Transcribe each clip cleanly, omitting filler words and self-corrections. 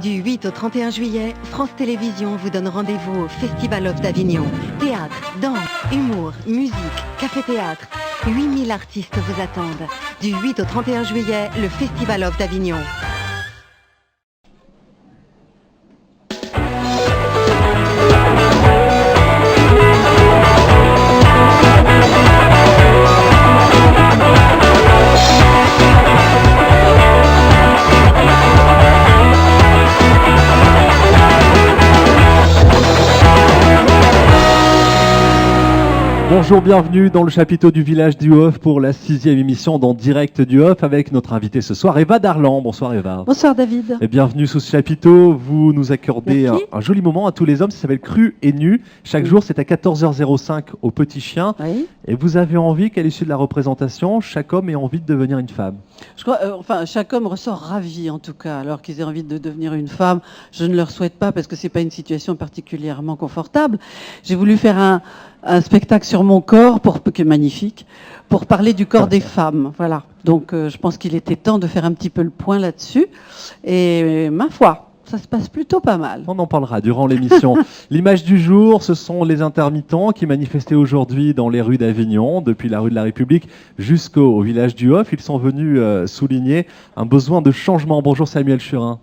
Du 8 au 31 juillet, France Télévisions vous donne rendez-vous au Festival of d'Avignon. Théâtre, danse, humour, musique, café-théâtre. 8000 artistes vous attendent. Du 8 au 31 juillet, le Festival of d'Avignon. Bonjour, bienvenue dans le chapiteau du village du Hof pour la 6e émission d'En Direct du Hof avec notre invitée ce soir, Eva Darlan. Bonsoir Eva. Bonsoir David. Et bienvenue sous ce chapiteau. Vous nous accordez un joli moment à tous les hommes. Ça s'appelle Cru et Nu. Chaque jour, c'est à 14h05 au Petit Chien. Oui. Et vous avez envie qu'à l'issue de la représentation, chaque homme ait envie de devenir une femme. Je crois, chaque homme ressort ravi en tout cas, alors qu'ils aient envie de devenir une femme. Je ne leur souhaite pas parce que c'est pas une situation particulièrement confortable. J'ai voulu faire un spectacle sur mon corps, qui est magnifique, pour parler du corps des femmes. Voilà. Donc je pense qu'il était temps de faire un petit peu le point là-dessus. Et ma foi, ça se passe plutôt pas mal. On en parlera durant l'émission. L'image du jour, ce sont les intermittents qui manifestaient aujourd'hui dans les rues d'Avignon, depuis la rue de la République jusqu'au village du Hof. Ils sont venus souligner un besoin de changement. Bonjour Samuel Churin.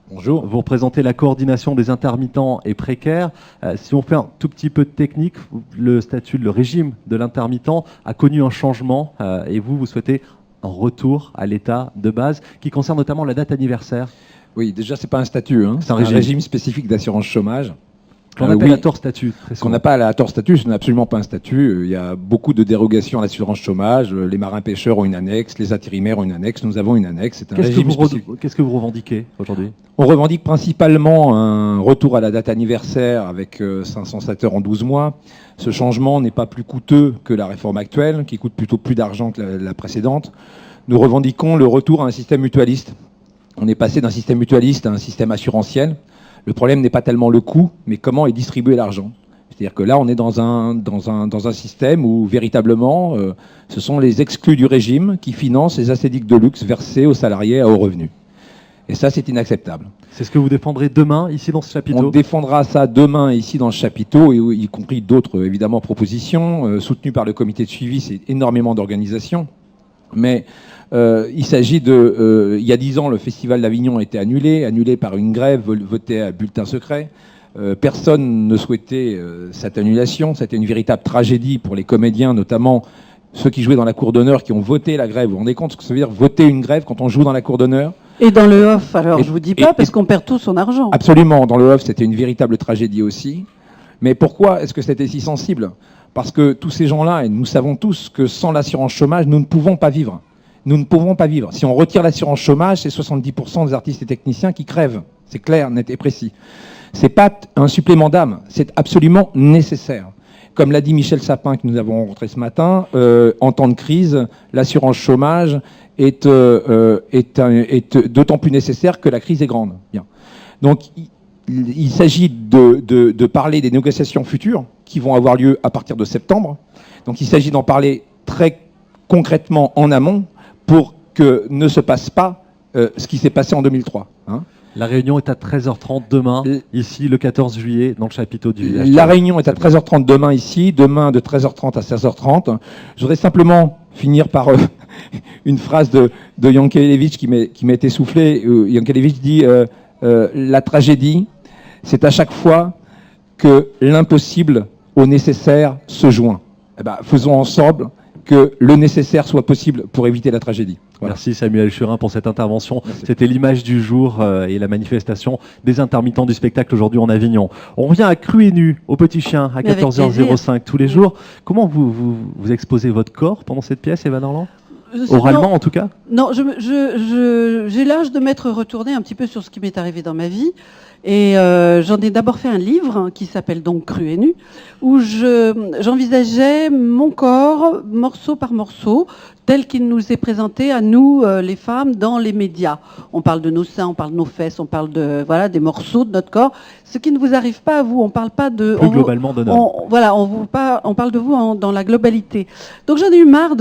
Bonjour. Vous représentez la coordination des intermittents et précaires. Si on fait un tout petit peu de technique, le régime de l'intermittent a connu un changement et vous souhaitez un retour à l'état de base qui concerne notamment la date anniversaire. Oui, déjà, c'est pas un statut, c'est un régime spécifique d'assurance chômage. Qu'on appelle à tort statut. Qu'on n'a pas à tort statut, ce n'est absolument pas un statut. Il y a beaucoup de dérogations à l'assurance chômage. Les marins-pêcheurs ont une annexe, les intérimaires ont une annexe, nous avons une annexe. C'est un régime spécifique. Qu'est-ce que vous revendiquez aujourd'hui ? On revendique principalement un retour à la date anniversaire avec 507 heures en 12 mois. Ce changement n'est pas plus coûteux que la réforme actuelle, qui coûte plutôt plus d'argent que la précédente. Nous revendiquons le retour à un système mutualiste. On est passé d'un système mutualiste à un système assurantiel. Le problème n'est pas tellement le coût, mais comment est distribué l'argent. C'est-à-dire que là, on est dans un système où, véritablement, ce sont les exclus du régime qui financent les assédiques de luxe versés aux salariés à haut revenu. Et ça, c'est inacceptable. C'est ce que vous défendrez demain, ici, dans ce chapiteau ? On défendra ça demain, ici, dans le chapiteau, y compris d'autres, évidemment, propositions, soutenues par le comité de suivi. C'est énormément d'organisations. Mais il s'agit il y a 10 ans, le Festival d'Avignon a été annulé par une grève votée à bulletin secret. Personne ne souhaitait cette annulation. C'était une véritable tragédie pour les comédiens, notamment ceux qui jouaient dans la cour d'honneur, qui ont voté la grève. Vous vous rendez compte ce que ça veut dire, voter une grève quand on joue dans la cour d'honneur ? Et dans le Hof, alors je vous dis pas, parce qu'on perd tout son argent. Absolument, dans le Hof, c'était une véritable tragédie aussi. Mais pourquoi est-ce que c'était si sensible ? Parce que tous ces gens-là, et nous savons tous que sans l'assurance chômage, nous ne pouvons pas vivre. Nous ne pouvons pas vivre. Si on retire l'assurance chômage, c'est 70% des artistes et techniciens qui crèvent. C'est clair, net et précis. C'est pas un supplément d'âme, c'est absolument nécessaire. Comme l'a dit Michel Sapin, que nous avons rencontré ce matin, en temps de crise, l'assurance chômage est d'autant plus nécessaire que la crise est grande. Bien. Donc, il s'agit de parler des négociations futures qui vont avoir lieu à partir de septembre. Donc, il s'agit d'en parler très concrètement en amont pour que ne se passe pas ce qui s'est passé en 2003. La réunion est à 13h30 demain, ici, le 14 juillet, dans le chapiteau du village. La réunion est à 13h30 demain, ici, demain de 13h30 à 16h30. Je voudrais simplement finir par une phrase de Yankelevitch qui m'a été soufflée. Yankelevitch dit la tragédie, c'est à chaque fois que l'impossible au nécessaire se joint. Eh ben, faisons ensemble que le nécessaire soit possible pour éviter la tragédie. Voilà. Merci Samuel Churin pour cette intervention. Merci. C'était l'image du jour et la manifestation des intermittents du spectacle aujourd'hui en Avignon. On revient à Cru et Nu, au Petit Chien, à 14h05 tous les jours. Comment vous exposez votre corps pendant cette pièce, Eva Darlan ? Oralement, en tout cas ? Non, j'ai l'âge de m'être retournée un petit peu sur ce qui m'est arrivé dans ma vie. Et j'en ai d'abord fait un livre qui s'appelle donc Cru et Nu, où j'envisageais mon corps, morceau par morceau, tel qu'il nous est présenté à nous, les femmes, dans les médias. On parle de nos seins, on parle de nos fesses, on parle des morceaux de notre corps. Ce qui ne vous arrive pas à vous, on parle pas de... Plus globalement de nous. On parle de vous dans la globalité. Donc j'en ai eu marre